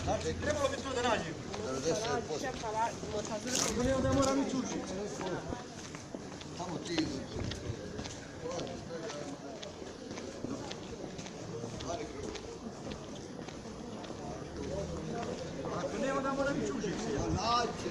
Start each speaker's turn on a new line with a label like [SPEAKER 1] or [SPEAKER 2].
[SPEAKER 1] Znači, trebalo bi to da nađemo.
[SPEAKER 2] 90%.
[SPEAKER 1] Ako ne, onda moram ići učiti.
[SPEAKER 2] Tamo ti
[SPEAKER 1] Ako ne, onda moram ići učiti.
[SPEAKER 2] naći.